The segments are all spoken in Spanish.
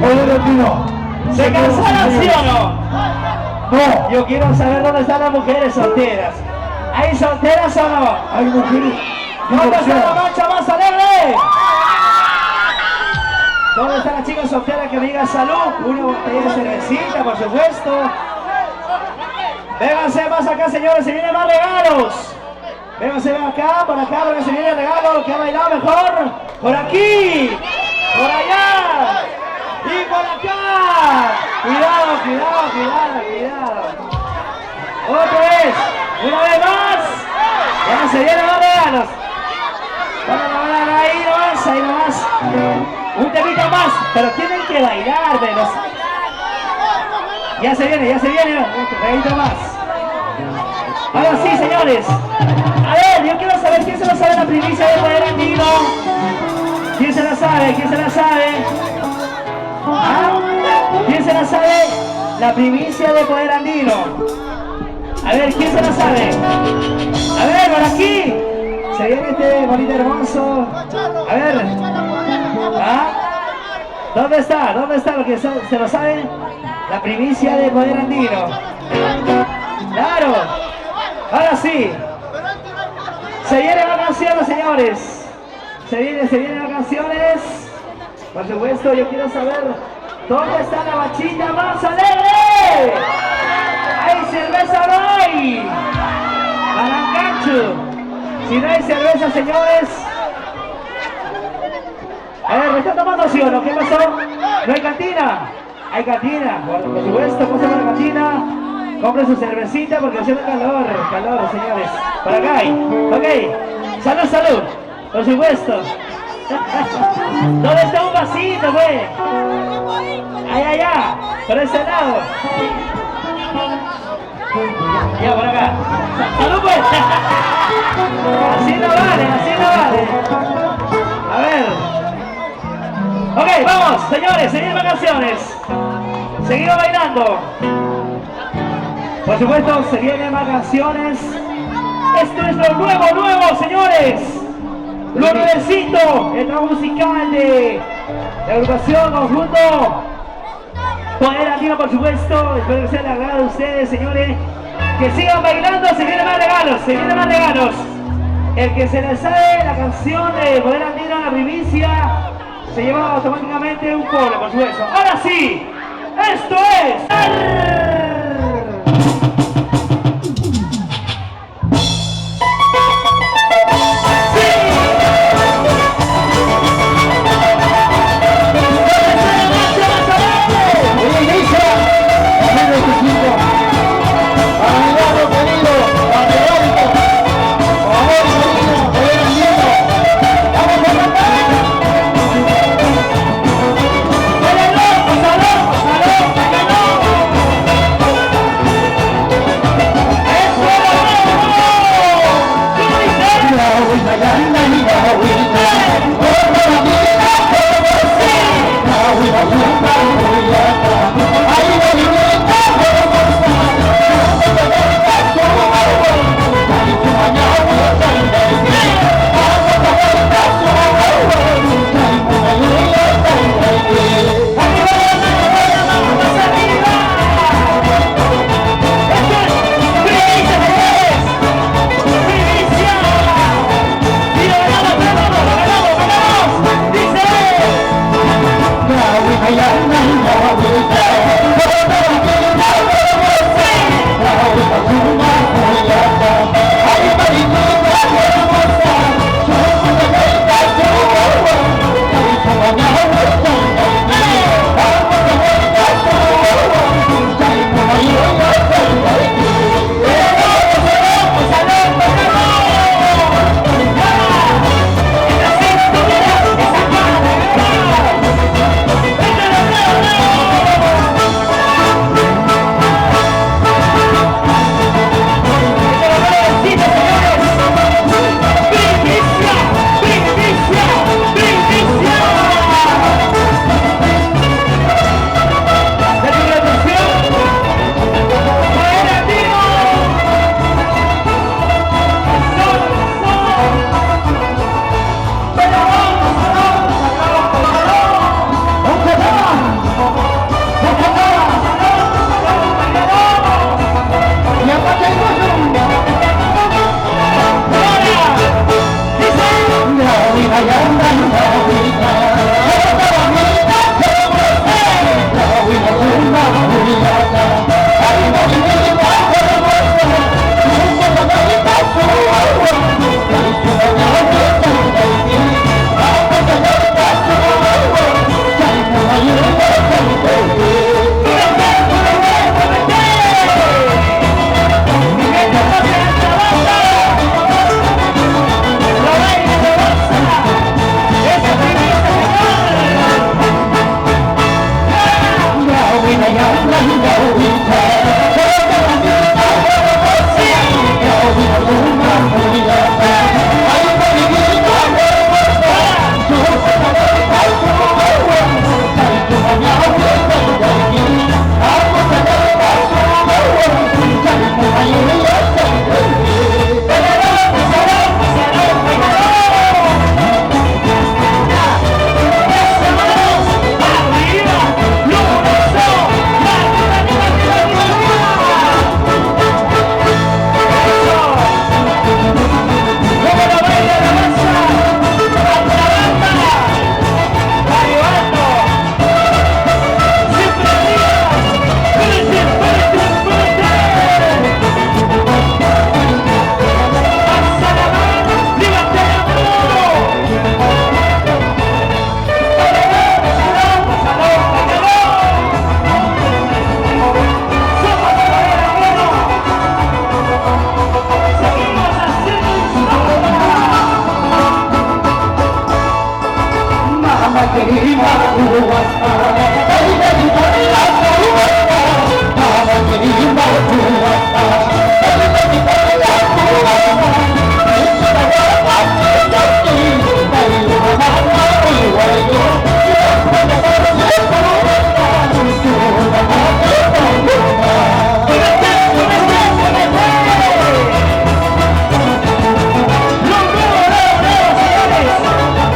Oye, Latino. ¿Se cansaron, sí o no? No. Yo quiero saber dónde están las mujeres solteras. ¿Hay solteras o no? Hay mujeres. ¿Dónde está la mancha más alegre? ¿Dónde están las chicas solteras que me digan salud? Una botella de cervecita, por supuesto. Vénganse más acá, señores, se vienen más regalos. Vénganse acá, porque se viene el regalo. ¿Quién ha bailado mejor? Por aquí, por allá y por acá. Cuidado, cuidado, cuidado, cuidado. Otra vez, una vez más. Ya se vienen los regalos. Ahí nomás, ahí nomás. Un temita más, pero tienen que bailar, menos. Ya se viene, un regalito más. Ahora sí, señores. A ver, yo quiero saber quién se la sabe la primicia de Poder Andino. ¿Quién se la sabe? ¿Quién se la sabe? ¿Ah? ¿Quién se la sabe? La primicia de Poder Andino. A ver, ¿quién se la sabe? A ver, por aquí. Se viene este bonito hermoso. A ver. ¿Ah? ¿Dónde está? ¿Dónde está lo que se lo sabe? La primicia de Poder Andino. Claro. Ahora sí. Se vienen las canciones, señores. Se vienen las canciones. Por supuesto, yo quiero saber dónde está la bachita más alegre. ¡Hay cerveza no hay! ¡Balancancho! Si no hay cerveza, señores. A ver, ¿me están tomando sí o no? ¿Qué pasó? ¿No hay cantina? Hay cantina. Por supuesto, pasen a la cantina. Compren su cervecita porque hace calor, señores. Por acá hay. Ok. Salud, salud. Por supuesto. ¿Dónde está un vasito, güey? Allá. Por ese lado. Ya, por acá. ¡Salud, pues! Así no vale. A ver. Ok, vamos, señores, seguimos vacaciones. Seguimos bailando. Por supuesto, se vienen más canciones. Esto es lo nuevo, señores. Lo nuevecito, el trabajo musical de la agrupación conjunto Poder Andino, por supuesto. Espero que sea de agrado a ustedes, señores. Que sigan bailando, se vienen más regalos, El que se les sabe la canción de Poder Andino, la primicia, se lleva automáticamente un polo, por supuesto. Ahora sí, esto es...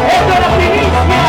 Esto es la primicia.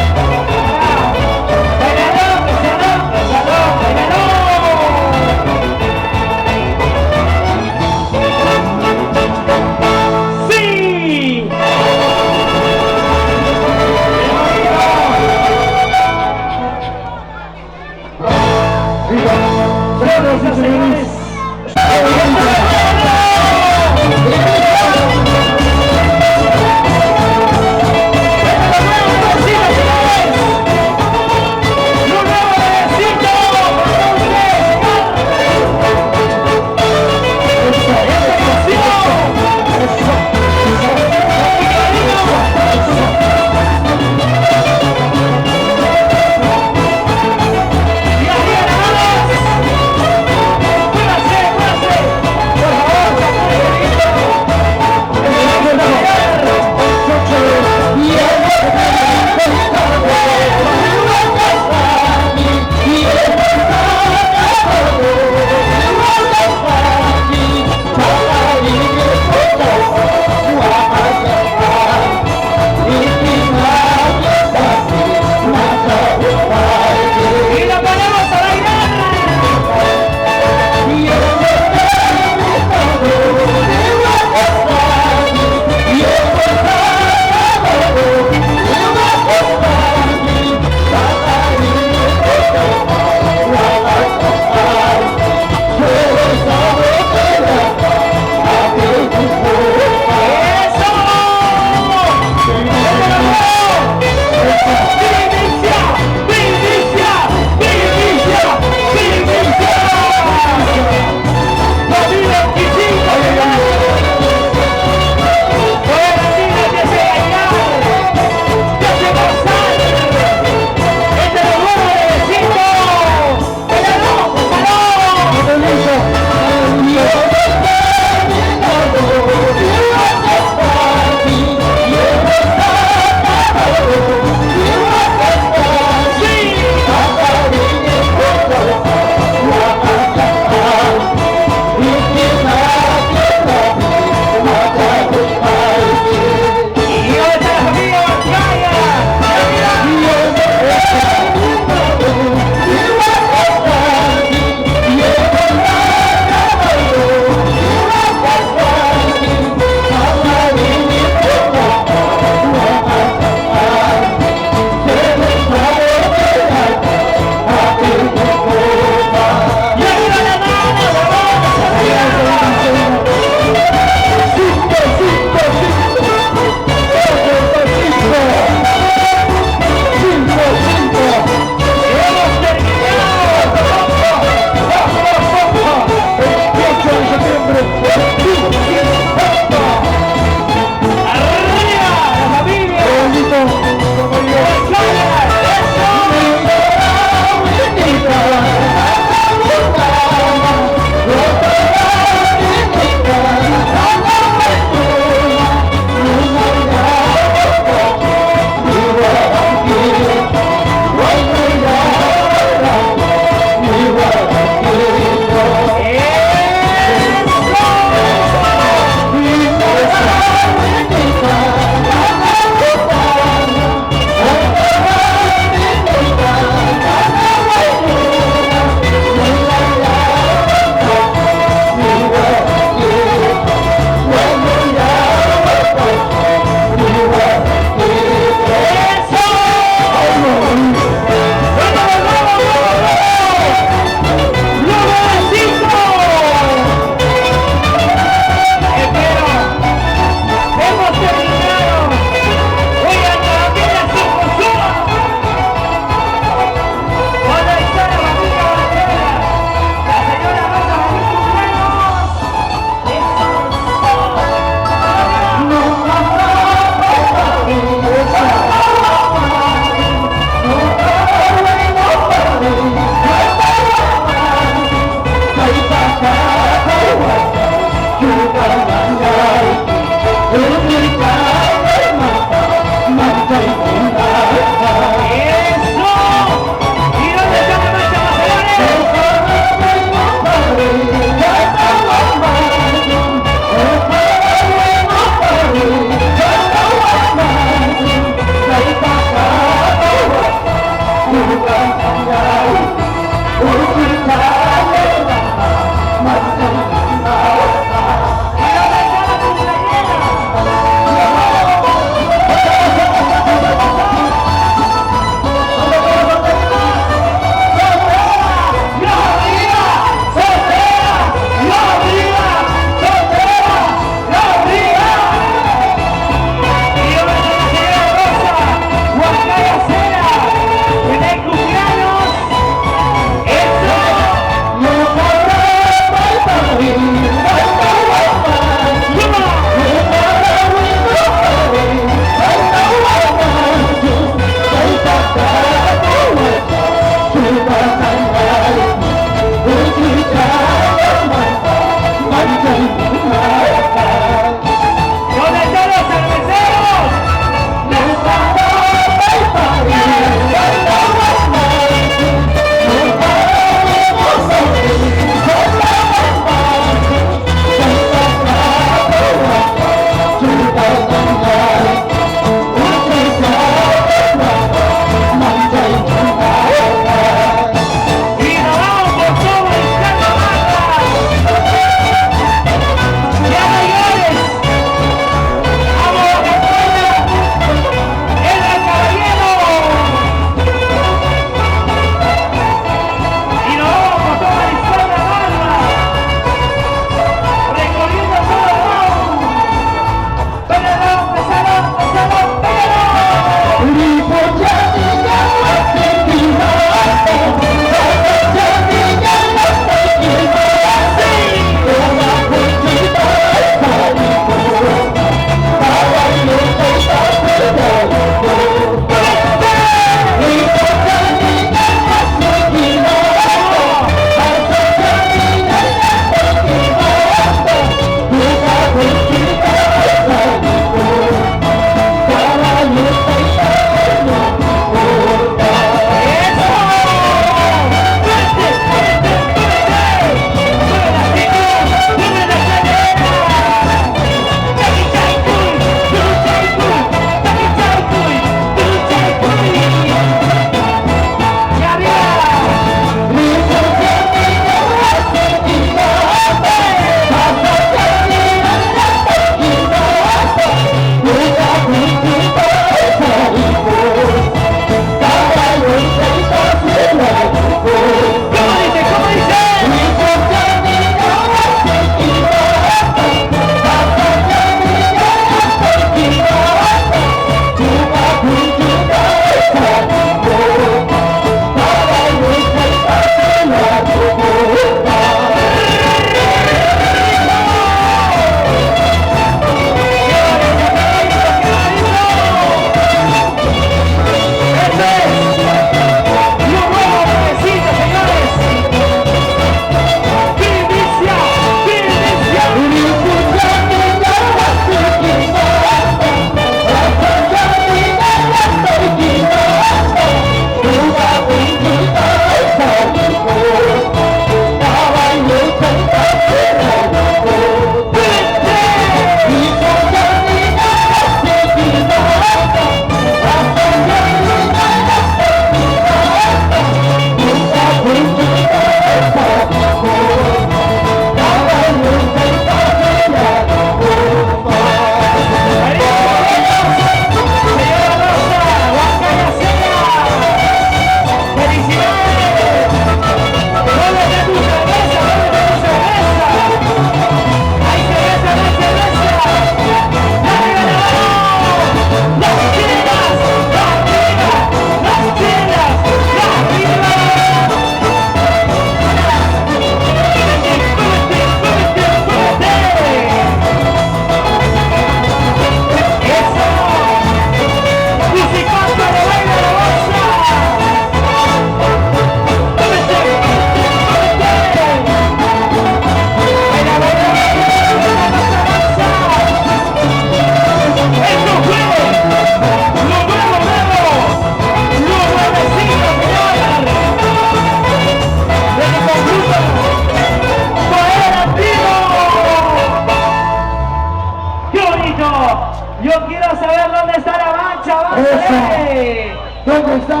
Yo quiero saber dónde está la mancha, ¡vale! ¿Dónde está?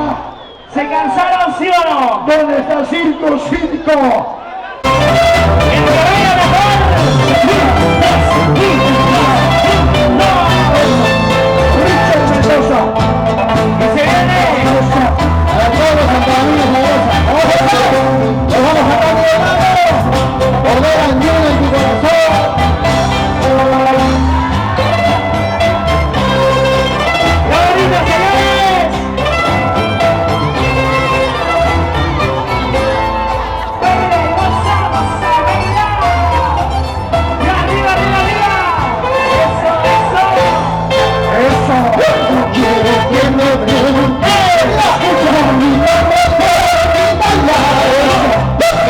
¿Se cansaron, sí o no? ¿Dónde está Circo? ¡Circo! ¡El que vaya mejor! Richard Mendoza. ¡Que se viene! A todos los santanominos Mendoza. Nos vamos a dar de mano. Ordena en Dios en tu corazón. ¡Ahorita, señores! ¡Vamos a bailar! ¡Y arriba, arriba, arriba! ¡Eso, eso! Eso. No quiero que me preguntes. Escucha mi nombre por bailar.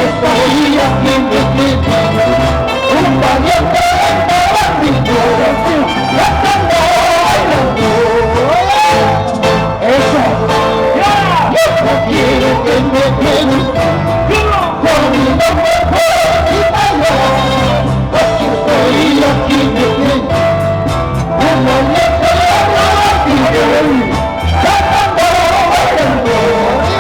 Estoy aquí metido. Un valiente barrio. Ya estamos bailando. Eso. ¡Y ahora! No quiero que me preguntes. ¡Uno! Por mi nombre por bailar. Porque estoy aquí metido. Un valiente barrio. Ya estamos bailando.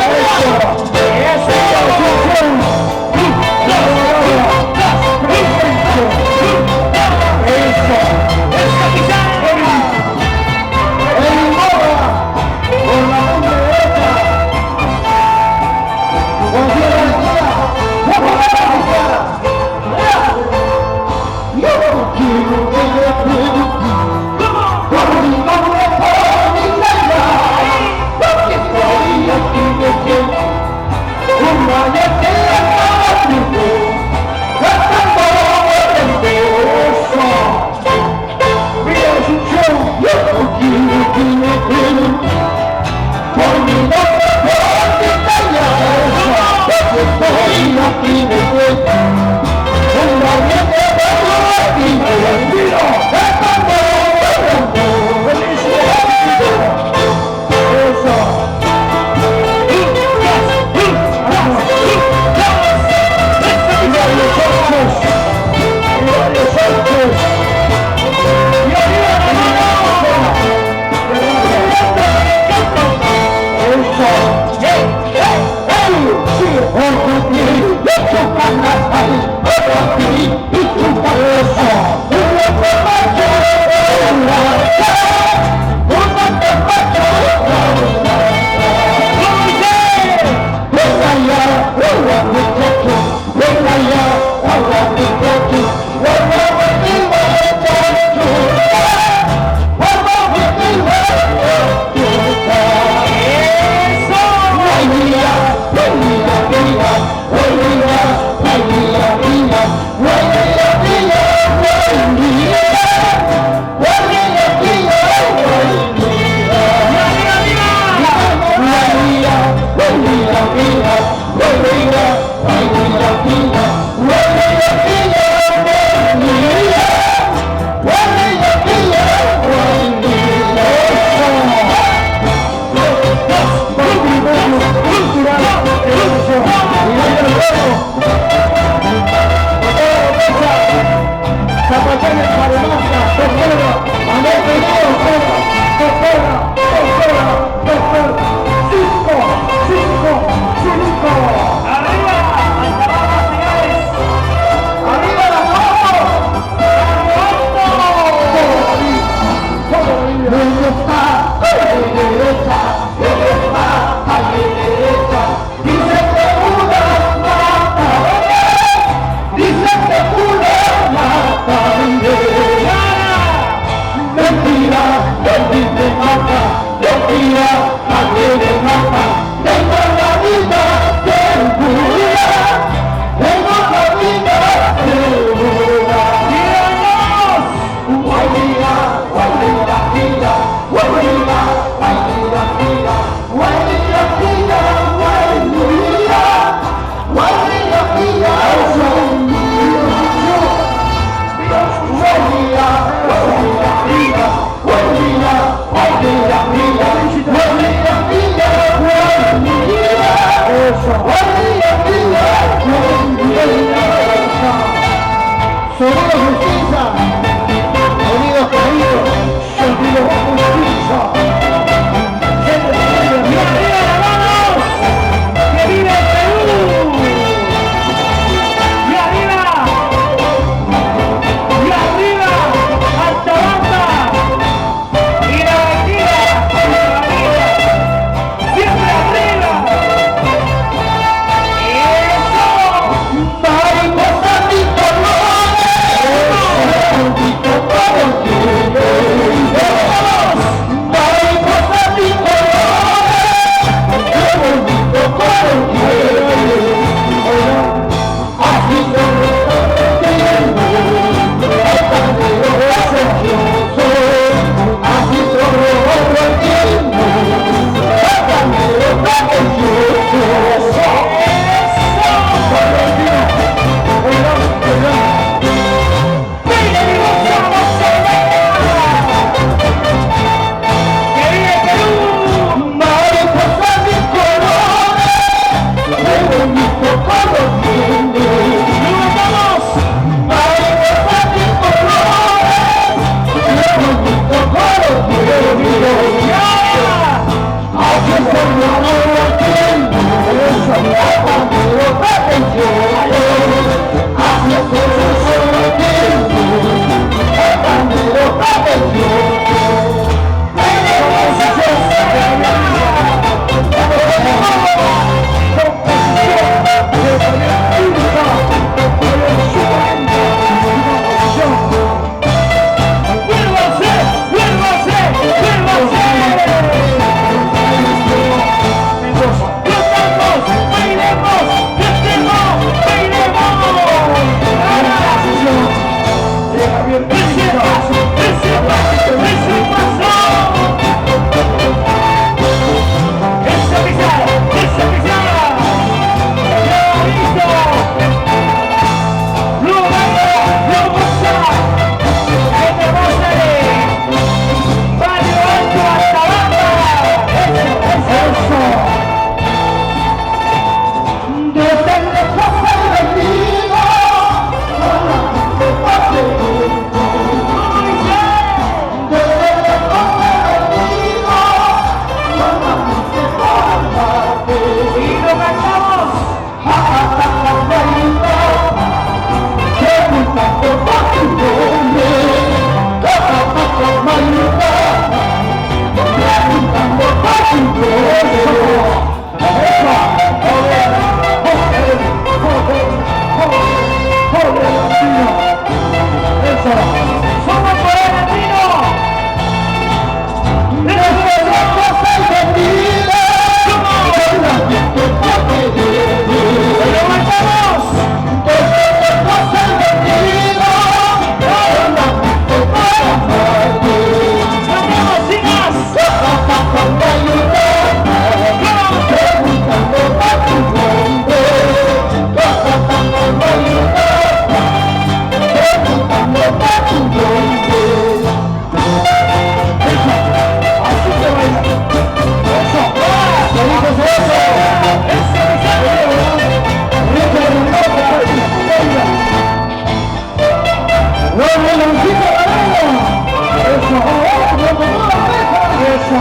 Eso.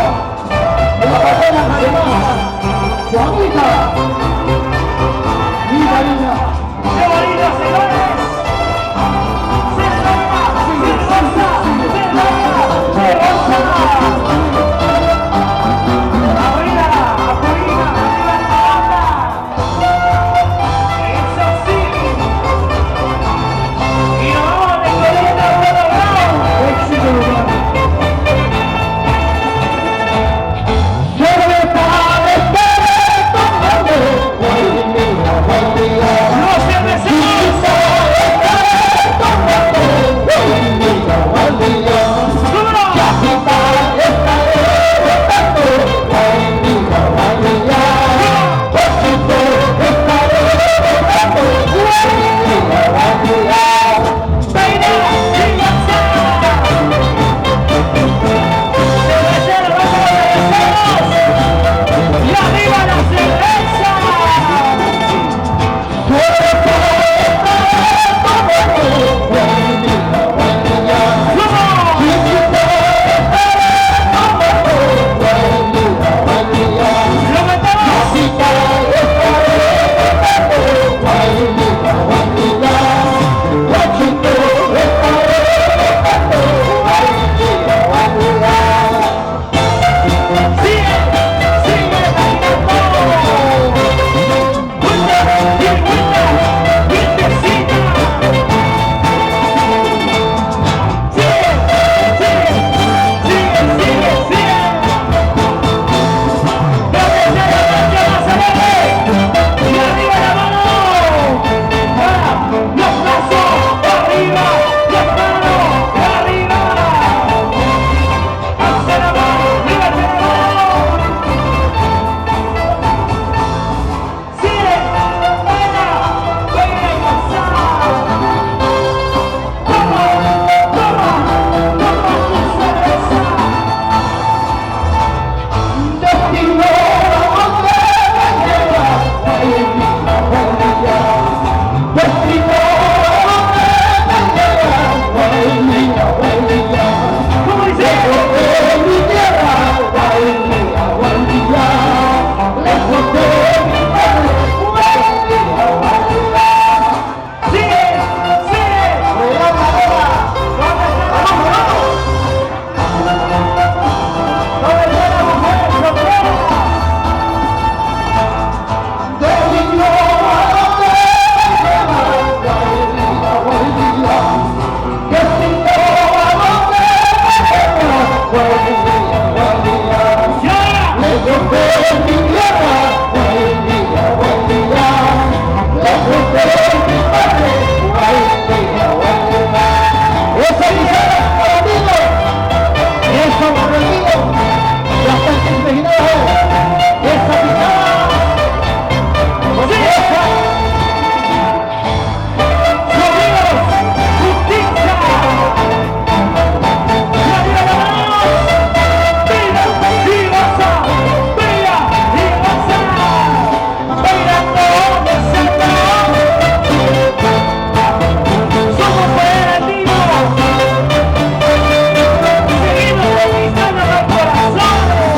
De la patena, además. Juanita. Mira, mira. ¡Qué bonito, señores! ¡Se salva! ¡Se salva! ¡Se salva! ¡Se salva! ¡Arriba! ¡Arriba! ¡Arriba esta banda! ¡Eso sí! ¡Y nos vamos de Colina a Pueblo Bravo! Éxito, lugar. Sobre pares ¡Los cerveceros! ¡Vámonos! ¡Peina! ¡Y lanza! ¡Cerveceros! ¡Vamos, cerveceros! ¡Y arriba la cerveza! ¡Lo metemos! ¡Sigue! ¡Sigue bailando! ¡Vuelta y vuelta! ¡Vientecita! ¡Sigue! ¡Sigue! ¡Sigue! ¡Sigue! ¡Sigue! ¡Dale, dale, dale, más adelante! ¡Y arriba la mano! ¡Ah! ¡Los brazos arriba! ¡Las manos arriba! ¡Alza la mano! ¡Levanta la mano! ¡Sigue! ¡Baila! ¡Baila y goza! ¡Toma! ¡Toma! ¡Toma tu cerveza! ¿Cómo dice? ¡Sigue! ¡Sigue! ¡Y ahora! ¡Sonidos! ¡Justicia! ¡Y arriba la mano! ¡Baila y goza! ¡Baila y goza! ¡Bailando gozando! ¡Somos operativos! ¡Seguimos conquistando los corazones!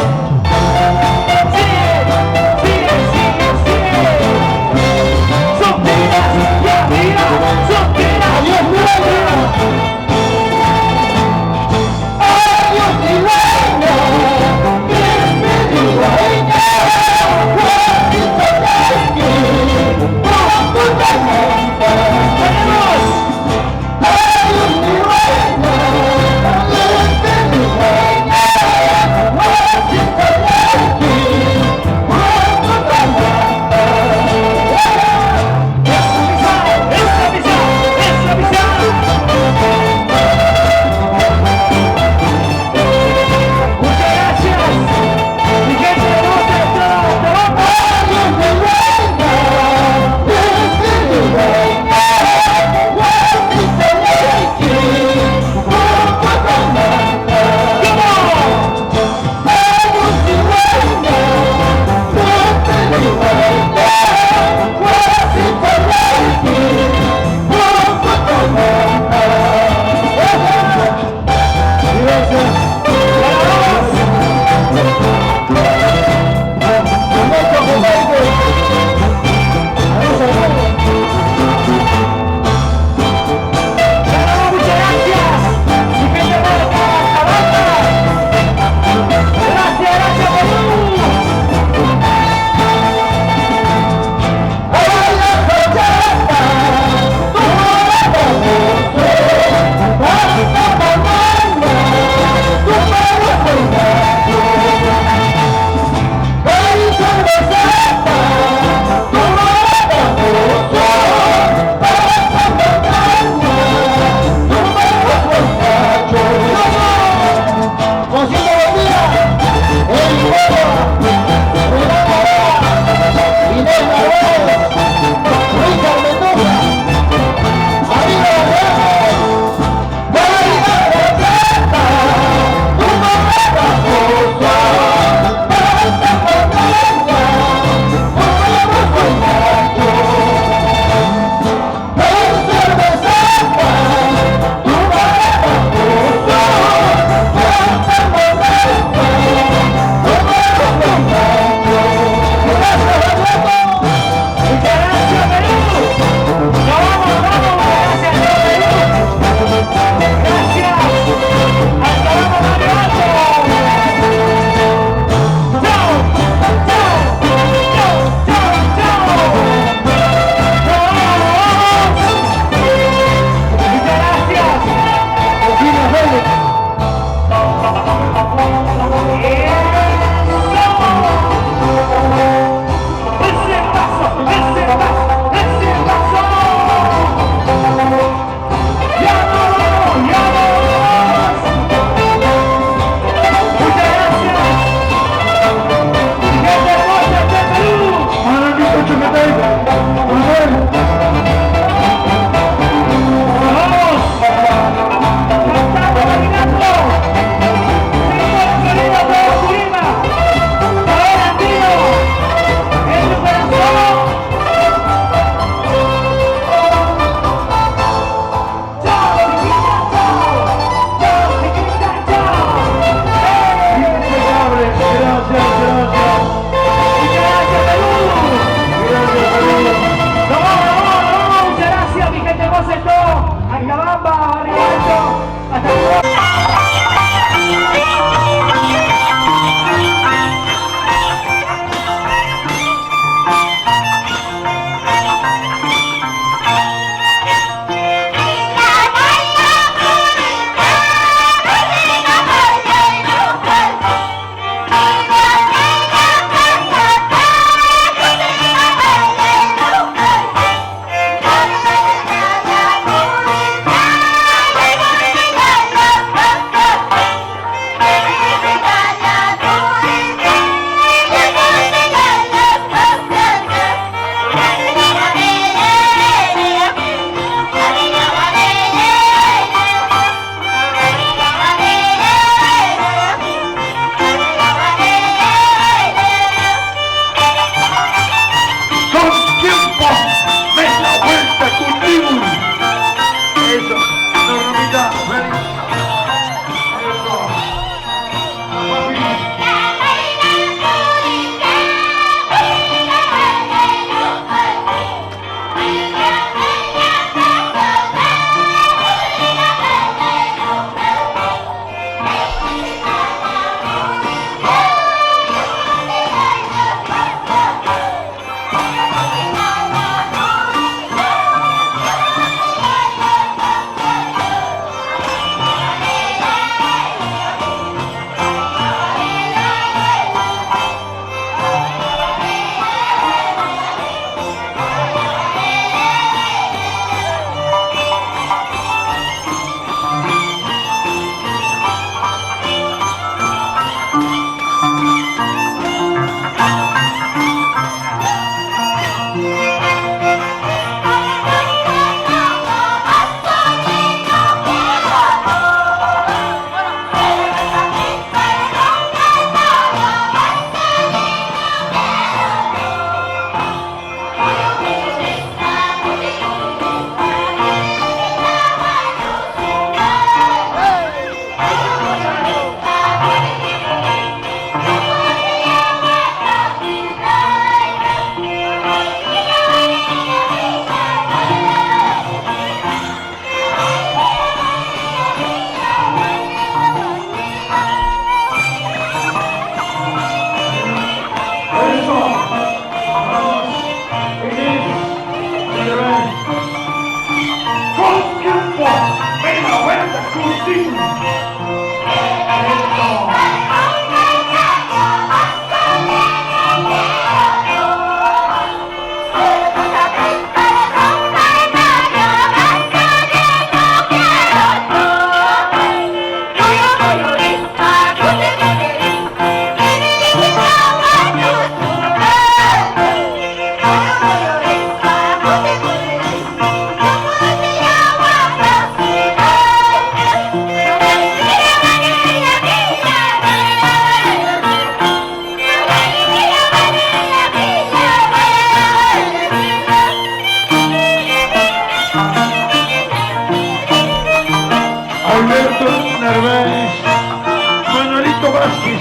Ahora sí.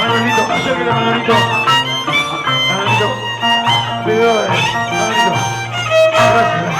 Manuelito, acérquele Manuelito. Manuelito. Video de Manuelito. Gracias.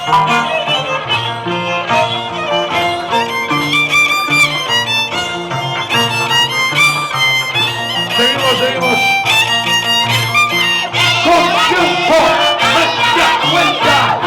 Seguimos, seguimos. Con tiempo. Media vuelta.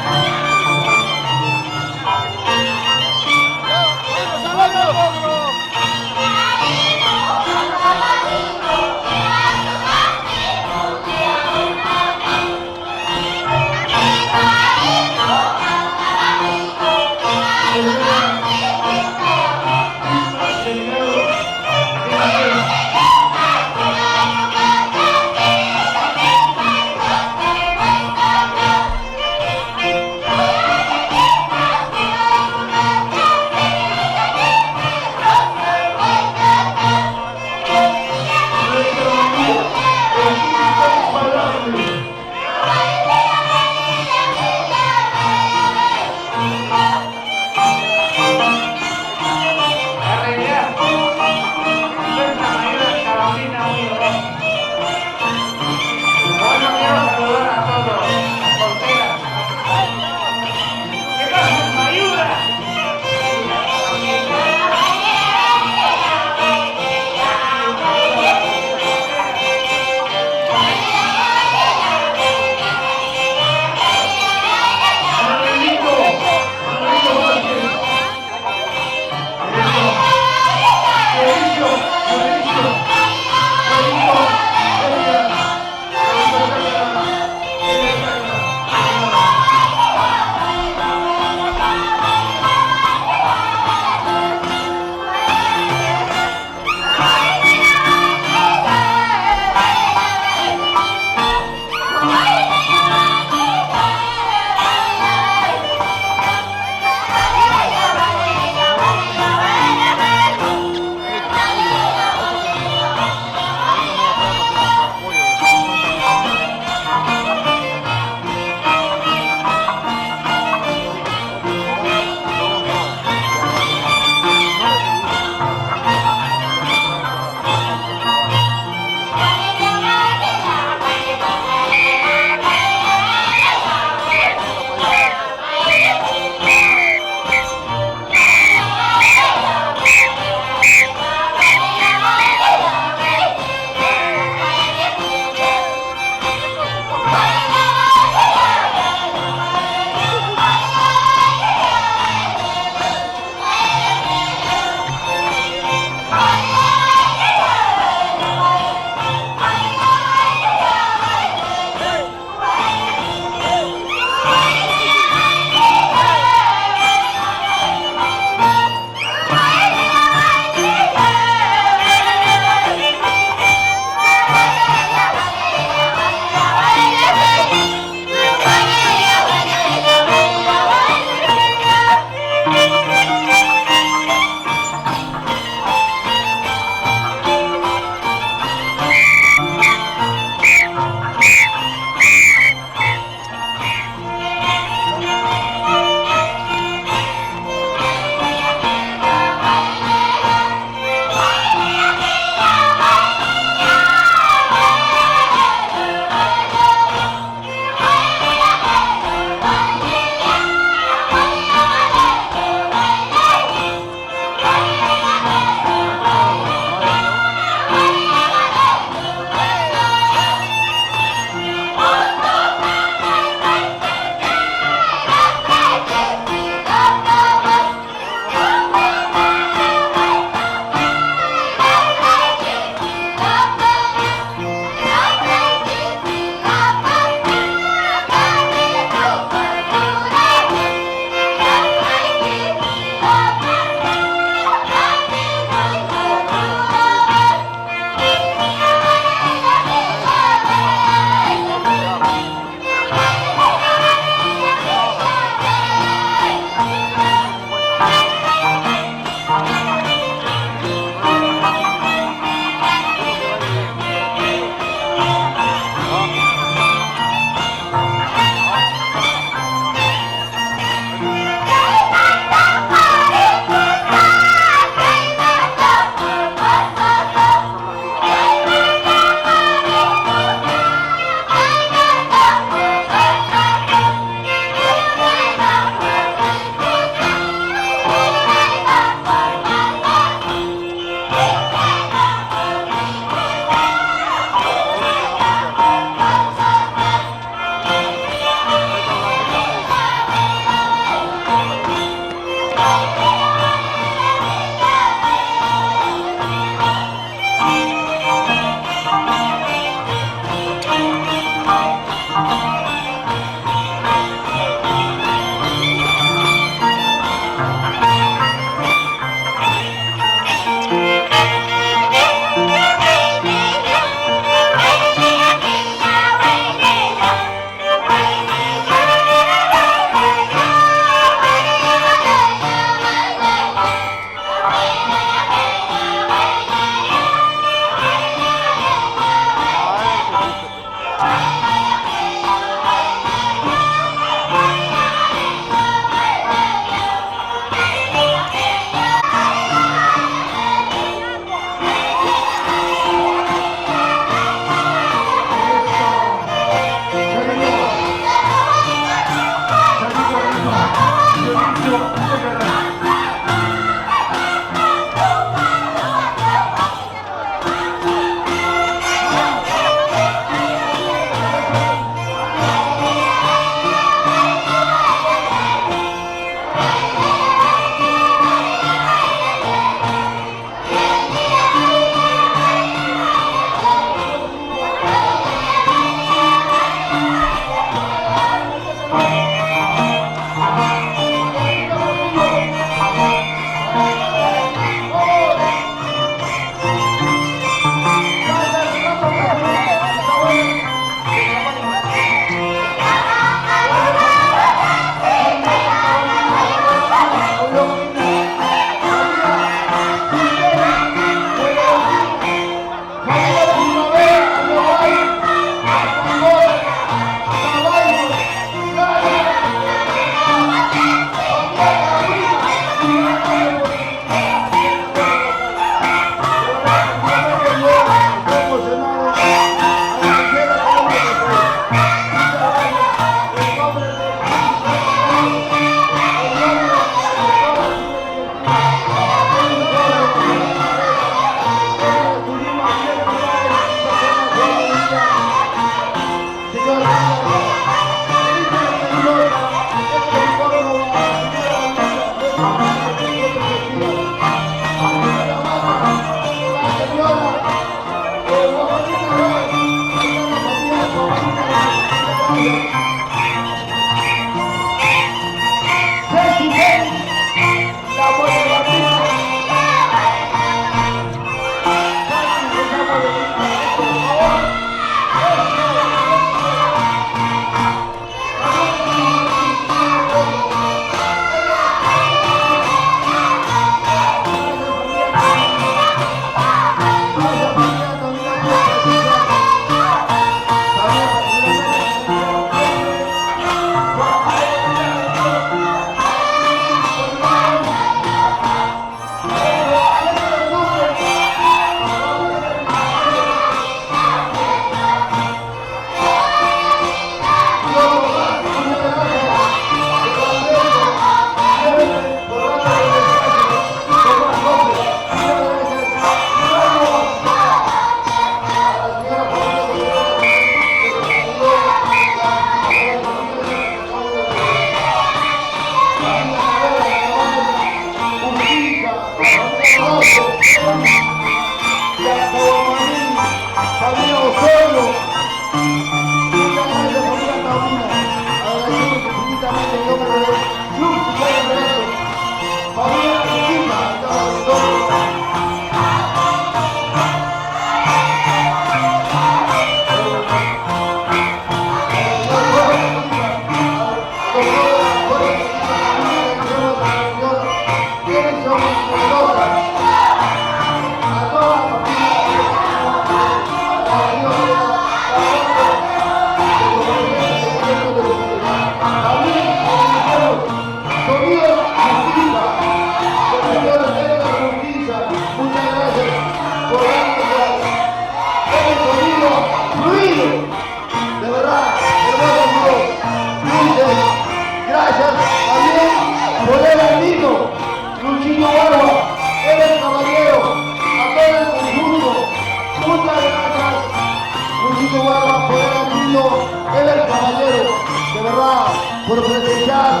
por presenciar,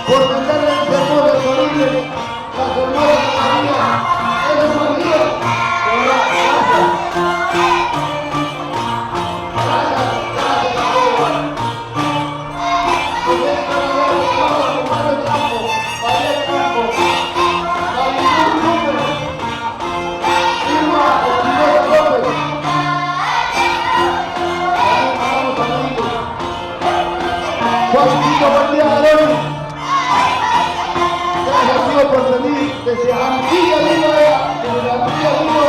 por meterle el sermón de Toribio, las hermanas de María, ese es un día, de verdad, gracias. Gracias a todos. Porque esta manera estamos ocupando el campo, María el campo, María López, Irma Espinosa López. Juancito, buen día de hoy. Gracias Dios por venir desde Antilla Lima, desde Antilla Lima,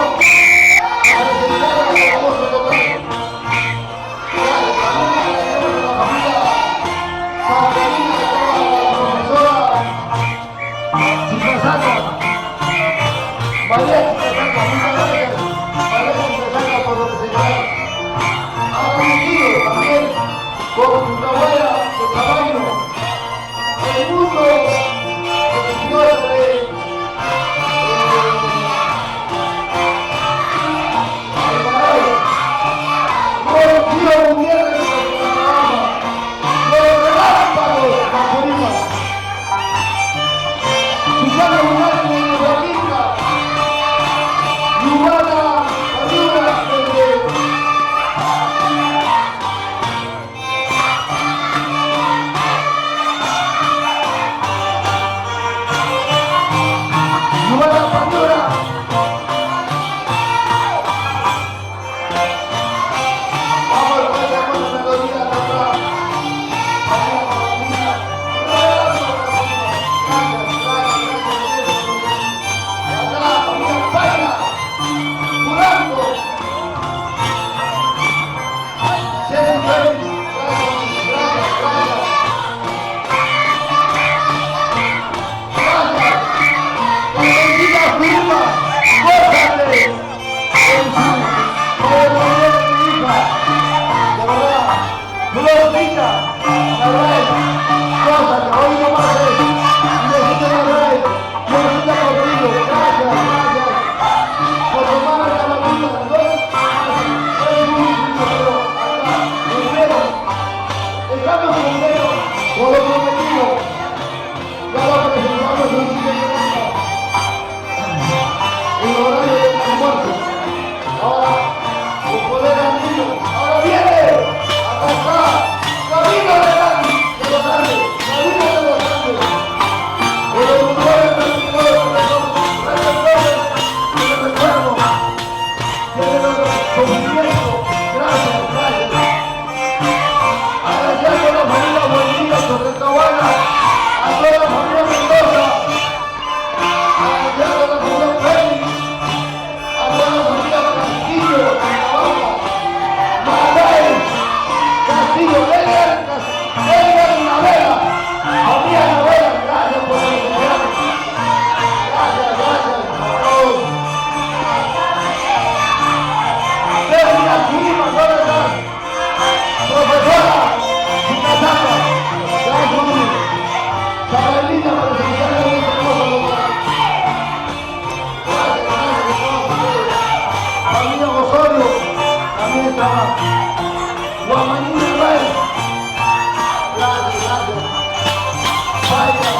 a presentar a la famosa local. Gracias también a la familia Santa Catalina, a la profesora Chicasata, María Chicasata, muchas gracias. María Chicasata por representar a mi tío también, con su abuela de caballo. El mundo Carolina presenciando un hermoso lugar. Familia Osorio, también estaba. Guamaní Rey. Gracias, gracias. Vaya.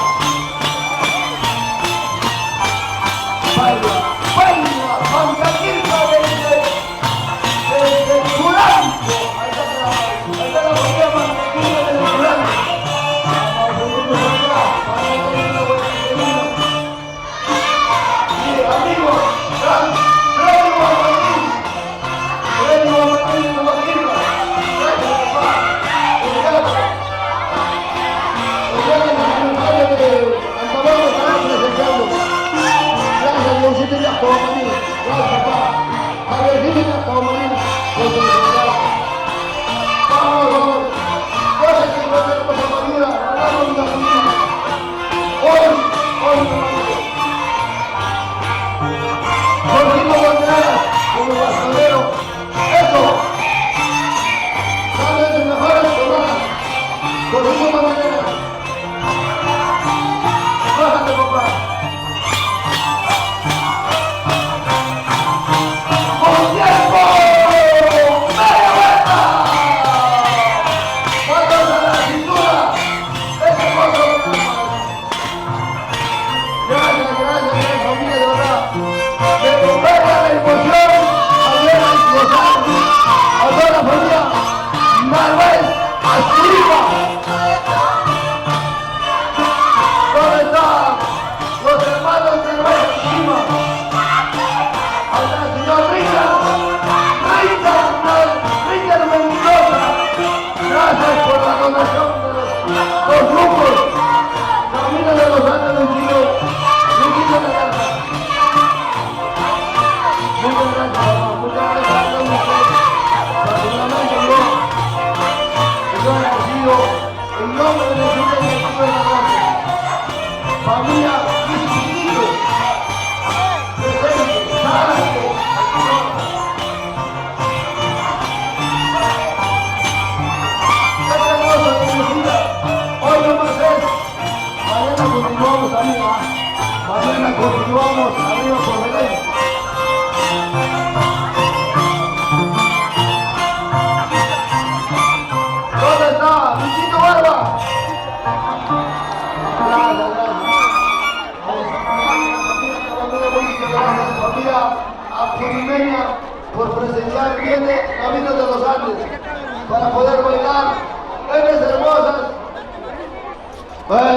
Vaya. Vaya. Fantaquilpa desde Durango. Ahí está la familia Fantaquilpa desde Durango. Amigos, continuamos arriba por Belén. ¿Dónde está? Luchito Barba. Gracias, gracias. Familia apurimeña por presenciar viene Caminos de los Andes para poder bailar. Eres hermosas. Bueno,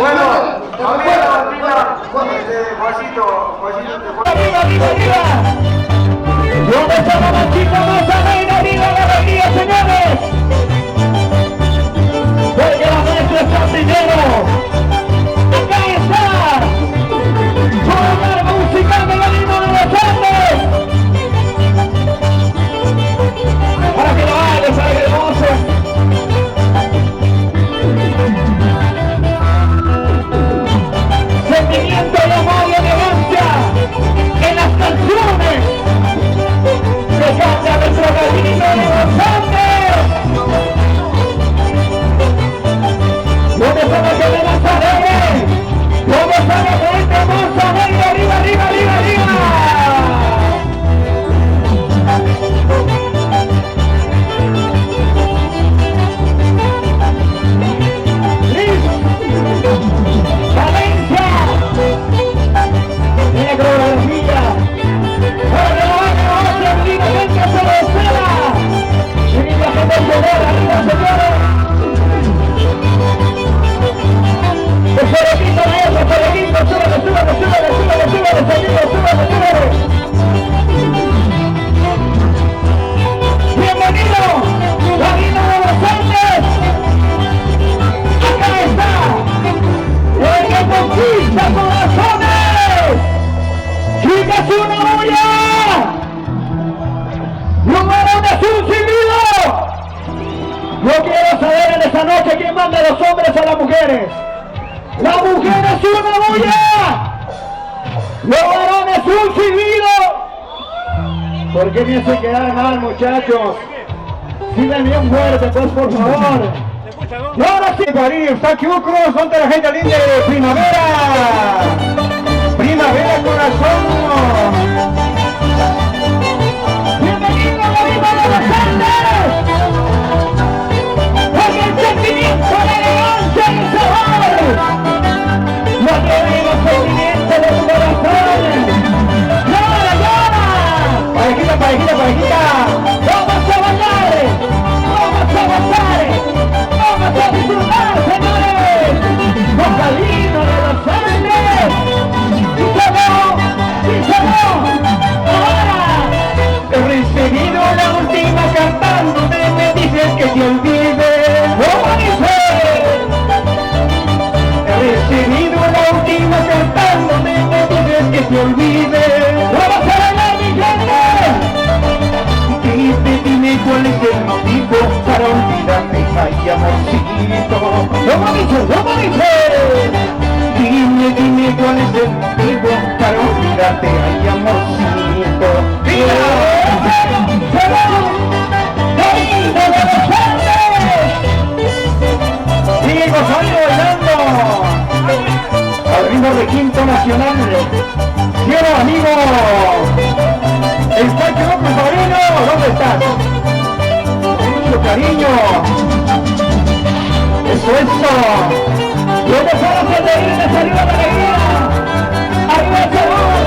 familia Juancito, ¡Arriba, arriba, arriba! ¿Dónde está la chica más reina? ¡Arriba la alegría, señores! Porque la maestra está primero. ¡Acá está! ¡Con la música de la Lima de los Andes! Para que lo hagas, para que lo goces. Sentimiento de amor y elegancia en las canciones que canta nuestro Caminito de los Andes. ¿Dónde está la gente más alegre? ¿Dónde está la gente más alegre? ¡Arriba, arriba, arriba, arriba! Valencia, la coreografía, para la gente se lo espera, y la gente se ve arriba, señores. El perequito de eso, perequito, súbele, súbele, súbele, súbele, súbele, súbele, súbele, súbele. Bienvenido, la Lima de los Andes. Acá está. ¡El que conquista corazones! ¡Chicas, una bulla! ¡Los varones un silbido! Yo quiero saber en esta noche quién manda a los hombres a las mujeres. ¡La mujer es una bulla! ¡Los varones un silbido! ¿Por qué me hacen quedar mal, muchachos? Sigan bien fuerte, pues, por favor. Y ahora sí, Guarín, Eustaquio Cruz, ¿dónde la gente linda de Primavera? Primavera, corazón. bienvenido a la Viva de los Andes. Con el sentimiento de elegancia y sabor. No tiene los sentimientos de tu corazón. ¡Llora, llora! Parejita, parejita, parejita. ¡Vamos a bailar! ¡Vamos a gozar! ¡Vamos a disfrutar, señores! ¡Bocadillo de los Andes! ¡Díselo! ¡Ahora! He recibido la última cantándote, me dices que te olvides. ¿Cómo dice? He recibido la última cantándote, me dices que te olvides. ¡Vamos a bailar, mi gente! Dime cuál es el motivo para olvidarme, ay amorcito. ¿Cómo dice? ¿Cómo dice? Dime cuál es el motivo para olvidarte, ay amorcito. ¡Mira! ¡Camino de los Andes! Sigue gozando, bailando al ritmo de Quinto Nacional. Quiero amigo, está que con padrino, ¿dónde estás? Con mucho cariño. Eso. ¡Yo te puedo sonreírles arriba la alegría! ¡Arriba el sabor!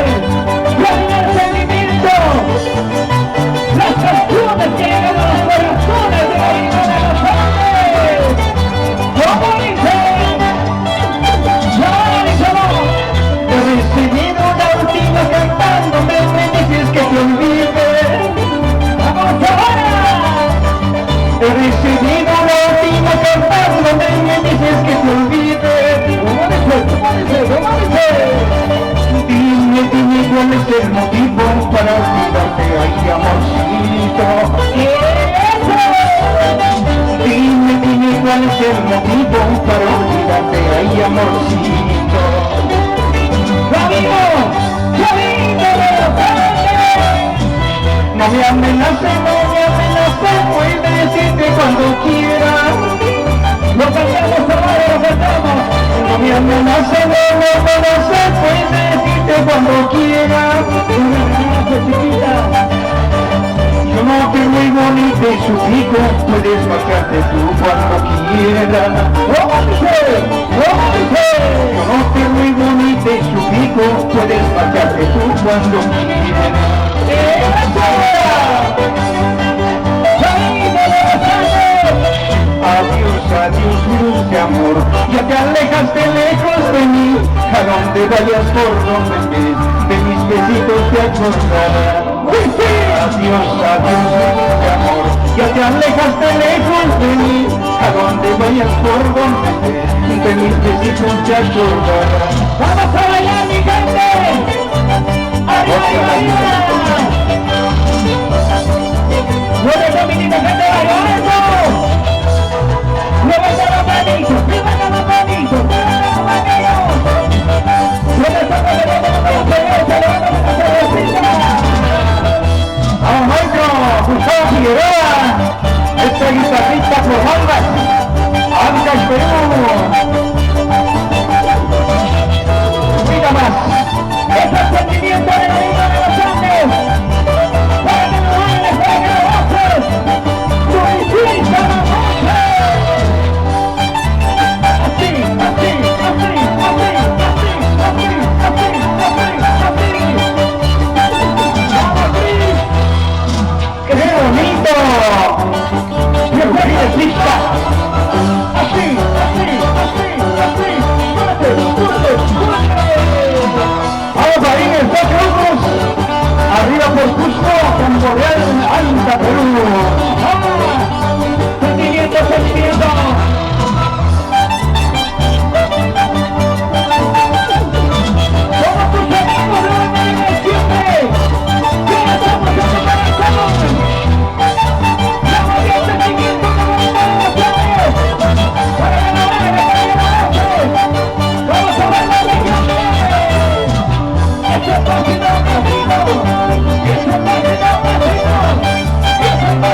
¡Arriba el sentimiento! ¡Las canciones que llegan a los corazones de la Viva de los Andes! ¿Cómo dice? ¡No, díselo! He recibido la última cantándome, me dices que te olvides. ¡Vamos ahora! He recibido la última cantándome, me dices que te olvides. ¿Cómo dice? ¿Cómo dice? ¿Cómo dice? Dime cuál es el motivo para olvidarte, ay amorcito. Dime cuál es el motivo para olvidarte, ay amorcito. ¡Camino! ¡Camino de los Andes! No me amenaces, puedes decirte cuando quieras. ¡Lo cantamos ahora, lo cantamos! No me amenaces, puedes decirte cuando quieras. Chiquita. Yo no te ruego ni te suplico, puedes marcharte tú cuando quieras. ¿Cómo dice? ¿Cómo dice? Yo no te ruego ni te suplico, puedes marcharte tú cuando quieras. Adiós, adiós, luz de amor, ya te alejaste lejos de mí, a donde vayas por donde estés, de mis besitos te acordarás. Adiós, adiós, luz de amor, ya te alejaste lejos de mí, a donde vayas por donde estés, de mis besitos te acordarás. ¡Vamos a bailar, mi gente! ¡Arriba, arriba, arriba! ¡Mueve Dominica, gente, baila eso! ¡Levanta los manitos! ¡Levanta los manitos! ¡Levanta los manitos! ¡Levanta los cerveza! ¡Levanta la cervecita! Vamos, maestro, Gustavo Figueroa, este guitarrista por bandas, Ancash, Perú. Mira más. ¡Es el sentimiento de la Viva de los Andes! ¡Para que no bailes, para que no goces! ¡Tu disfruta la noche! Así, así, así, así, así, así, así, así, así. ¡Vamos, Cris! ¡Qué bonito! ¡Bienvenida, pista! Así, así, así, así. ¡Súbete, súbete, súbete! Vamos ahí, está Cruz. Arriba por Cusco, Campo Real, Anta, Perú. ¡Vamos! ¡Sentimiento, sentimiento! ¡Somos tus amigos de la América siempre! ¡Que estamos en tu corazón! ¡Llama Dios sentimiento como el mar de los Andes! ¡Para que no baile, para que no goce! ¡Vamos a bailar, mi gente! ¡Eso es pasión, pasión! ¡Eso es pasión, pasión! ¡Eso es pasión!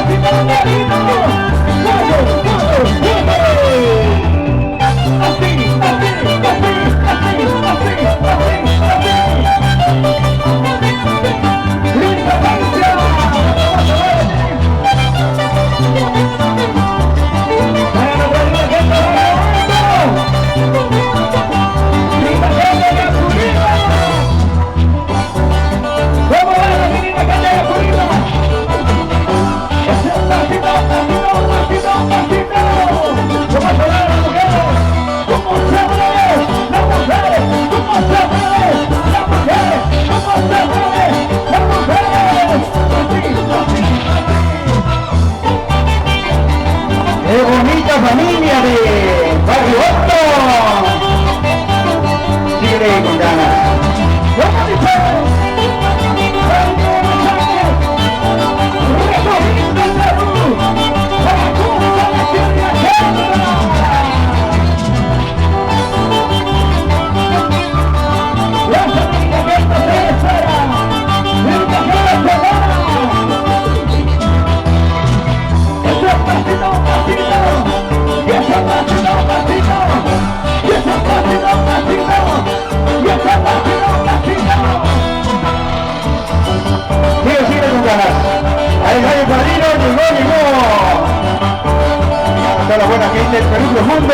mundo.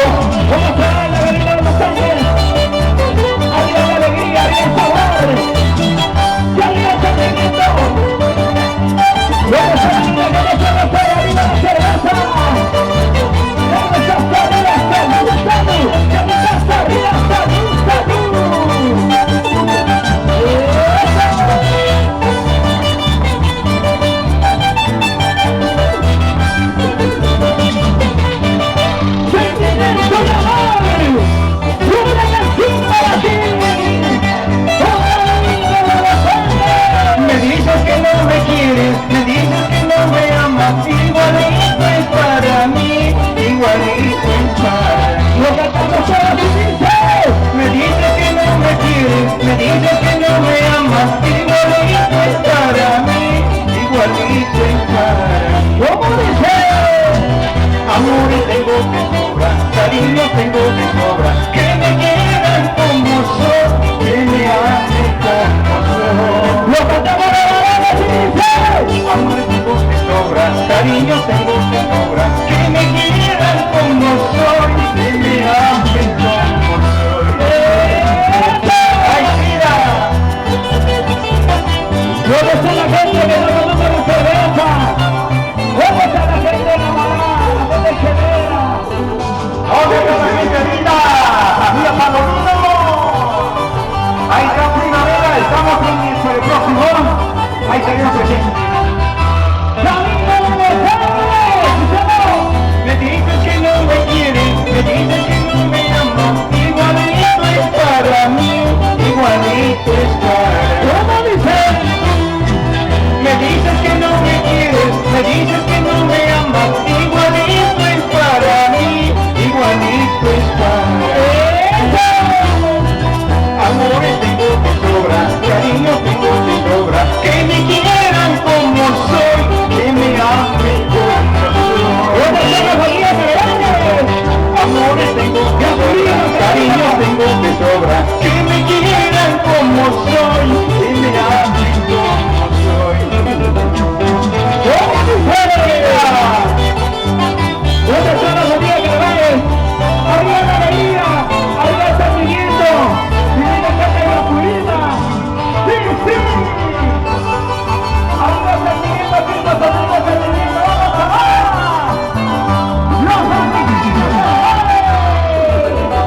Vamos a ver la avenida de los Ángeles. Arriba la alegría, arriba el sabor. Y arriba el sentimiento. Vamos a ver la cerveza, arriba la cerveza. Me dices que no me quieres, me dices que no me amas, igualito es para mí, igualito es para mí. Lo cantamos todos y dice. Me dices que no me quieres, me dices que no me amas, igualito es para mí, igualito es para mí. ¿Cómo dice? Amores tengo de sobra, cariño tengo de sobra, que me quieran como soy, que me amen como soy. Lo cantamos todos y dice. Amores tengo de sobra, cariño tengo de sobra, que me quieran como soy, que me amen como soy. ¡Ay, mira! ¿Dónde está la gente que no toma la cerveza? ¿Dónde está la gente de la mamá? La gente que vera. ¿Dónde está la gente linda? ¡Arriba Palomino! Ahí está primavera, estamos en el próximo. Ahí tenemos presente. Me dices que no me quieres, me dices que no me amas, igualito es para mí, igualito es para mí. ¿Cómo dice? Me dices que no me quieres, me dices que no me amas, igualito es para mí, igualito es para mí. Amores tengo de sobra, cariño tengo de sobra, que me quieran como soy, que me amen como soy. ¿Dónde están las familias grandes? Amores tengo de sobra, cariño tengo de sobra, que me quieran como soy, que me amen como soy. ¿Cómo dice? ¿Dónde están las familias grandes? Arriba la alegría, arriba el sentimiento. Divina casa y masculina. ¡Sí, sí! Arriba el sentimiento, arriba el sentimiento. ¡Vamos a más! ¡Los amigos!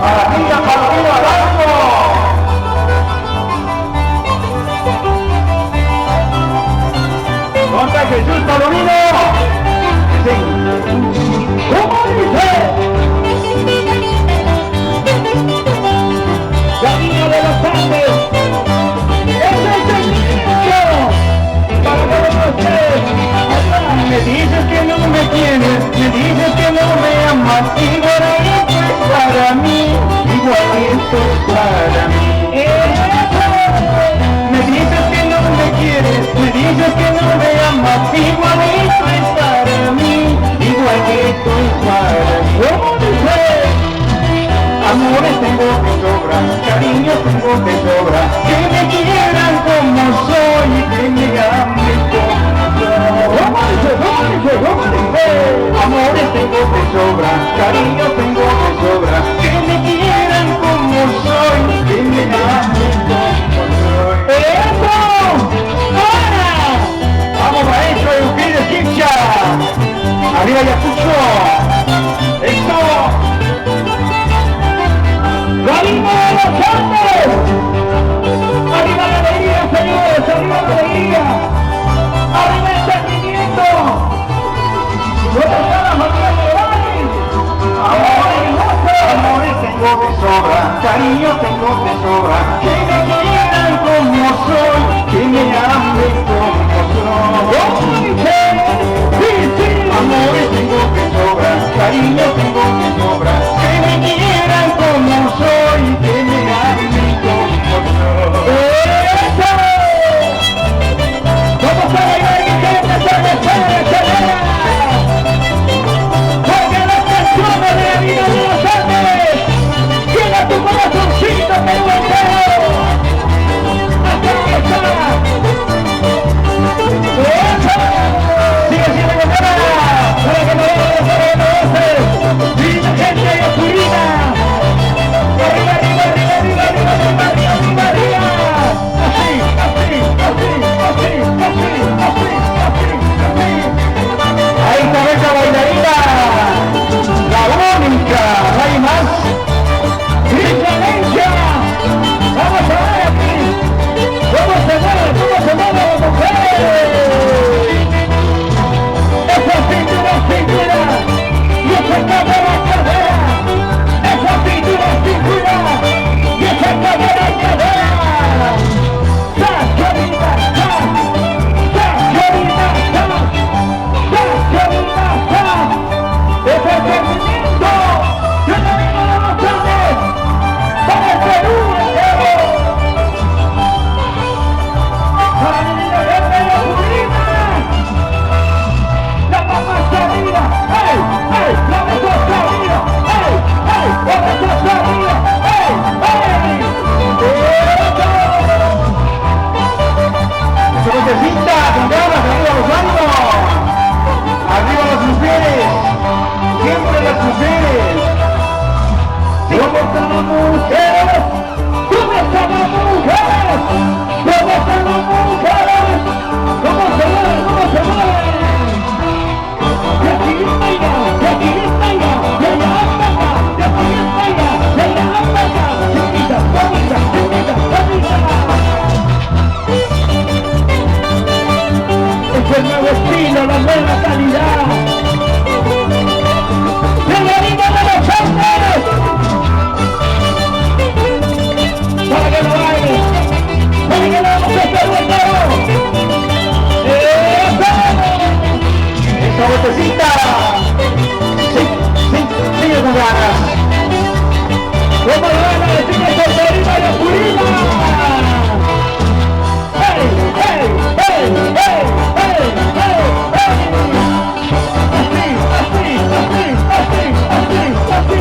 Arriba, Palomino, abajo. Contra Jesús Palomino. Sí. ¿Cómo dice? Camino de los Andes. ¡Es el sentimiento! Para todos ustedes. Me dices que no me quieres, me dices que no me amas, igualito es para mí, igualito es para mí. Me dices que no me quieres, me dices que no me amas, igualito es para mí, igualito es para mí. ¿Cómo dice? Amores tengo de sobra, cariño tengo de sobra, que me quieran como soy, que me amen como soy. ¿Cómo dice? ¿Cómo dice? ¿Cómo dice? Amores tengo de sobra, cariño tengo de sobra, que me quieran como soy, que me amen como soy. ¡Eso! ¡Ahora! Vamos maestro Euclides Quincha, arriba Ayacucho, eso. ¡Camino de los Andes! ¡Arriba la alegría, señores! ¡Arriba la alegría! ¡Arriba el sentimiento! ¿Dónde está la familia de Bani? sobrino de Purina! ¡Hey, hey, hey, hey, hey, hey, hey! Así, así, así, así, así, así.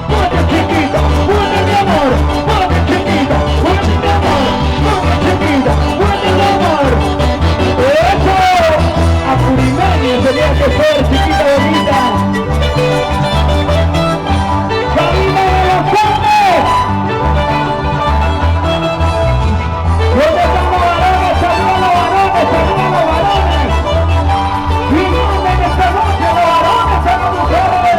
¡Mueve chiquita! ¡Mueve mi amor! ¡Mueve chiquita! ¡Mueve mi amor! ¡Mueve chiquita! ¡Mueve mi amor! ¡Eso! A Purimani tenía que ser chiquita bonita. ¡Cabina de los hombres! ¿Dónde están los varones? ¡Saludos a los varones! ¡Saludos a los varones! ¡Y dónde en esta noche los varones a las mujeres!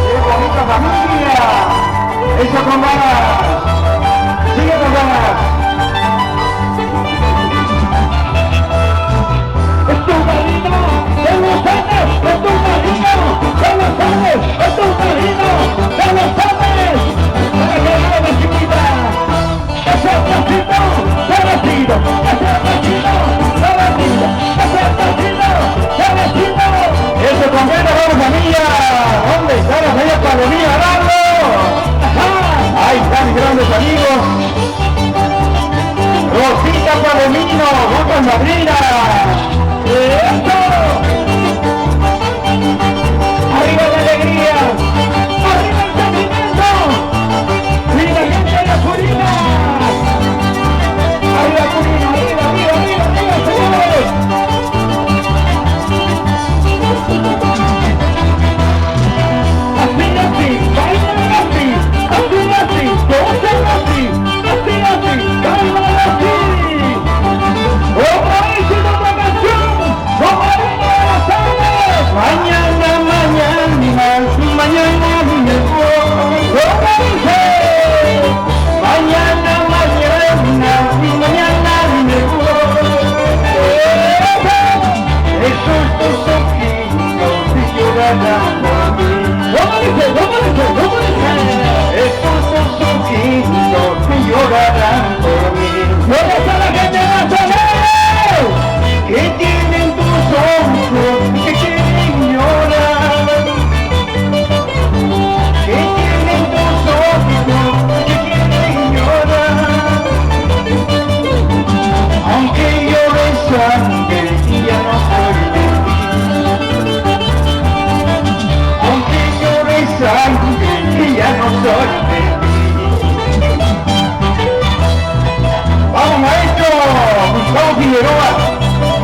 ¡Qué bonita familia! ¡Eso con ganas! ¡Sigue con ganas! ¡Es tu marino! ¡De los Andes! ¡Es tu marino! ¡De los Andes! ¡Es tu marino! ¡De los Andes! ¡Para que mueva chiquita! ¡Ese pasito! ¡Se vestido! ¡Ese pasito! ¡Se vestido! ¡Ese pasito! ¡Se vestido! ¡Eso con ganas, vamos familia! ¿Dónde están las bellas palomitas, Arnaldo? Ahí están mis grandes amigos. Rosita Palomino, Lucas Madrina. ¡Eso! ¡Arriba la alegría! ¡Arriba el sentimiento! ¡Viva gente de Purina! ¡Arriba Purina! ¡Arriba, arriba, arriba, arriba, señores! Así, así, bailan así, así, así, gozan así, así, así, bailan así. ¡Como dice otra canción! ¡Como Marina de los Andes! Mañana, mañana, mañana me voy. ¡Como dice! Mañana, mañana, mañana me voy. Esos tus ojitos que llorarán por mí. ¿Cómo dice? ¿Cómo dice? ¿Cómo dice? Esos tus ojitos que llorarán por mí. ¿Dónde está la gente nacional? Que tienen tus ojos que quieren llorar. Que tienen tus ojos que quieren llorar. Aunque llore sangre y ya no soy de ti. Aunque llore sangre y ya no soy de ti. Vamos maestro, Gustavo Figueroa.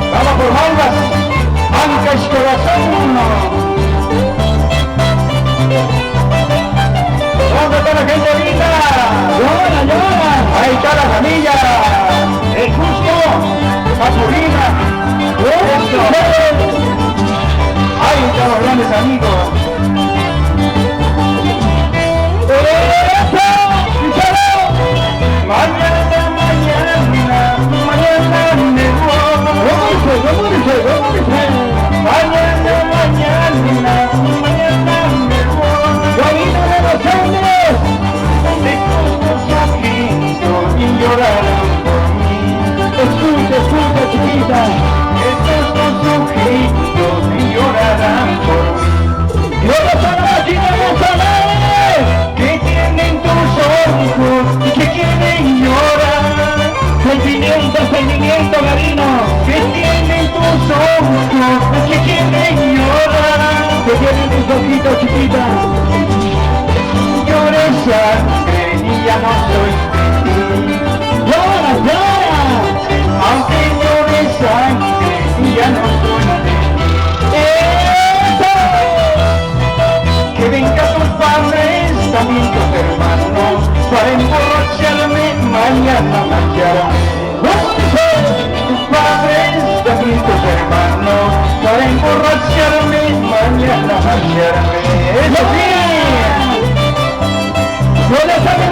Vamos por malvas, ancas corazón. ¿Dónde está la gente linda? ¡Llora, llora! Ahí está la familia. El Cusco, Papurina. Eso. Ahí están los grandes amigos. Mañana, mañana, mañana me voy. ¿Cómo dice? ¿Cómo dice? Mañana, mañana, mañana me voy. ¡Cabina de los Andes! De tus ojitos y llorarán por mí. Escucha, escucha, chiquita. Estos tus ojitos y llorarán por mí. ¿Dónde está la máquina de los Andes? Que tienen tus ojos que quieren llorar. Sentimiento, sentimiento, Garino. Que tienen tus ojos que quieren llorar. Que tienen tus ojitos, chiquita. Llore sangre y ya no soy de ti. ¡Llora, llora! Aunque llore sangre y ya no soy de ti. ¡Eso! Que vengan tus padres, también tus hermanos, para emborracharme, mañana marcharme. Tus padres, también tus hermanos, para emborracharme, mañana marcharme. ¡Eso sí! ¿Dónde está mi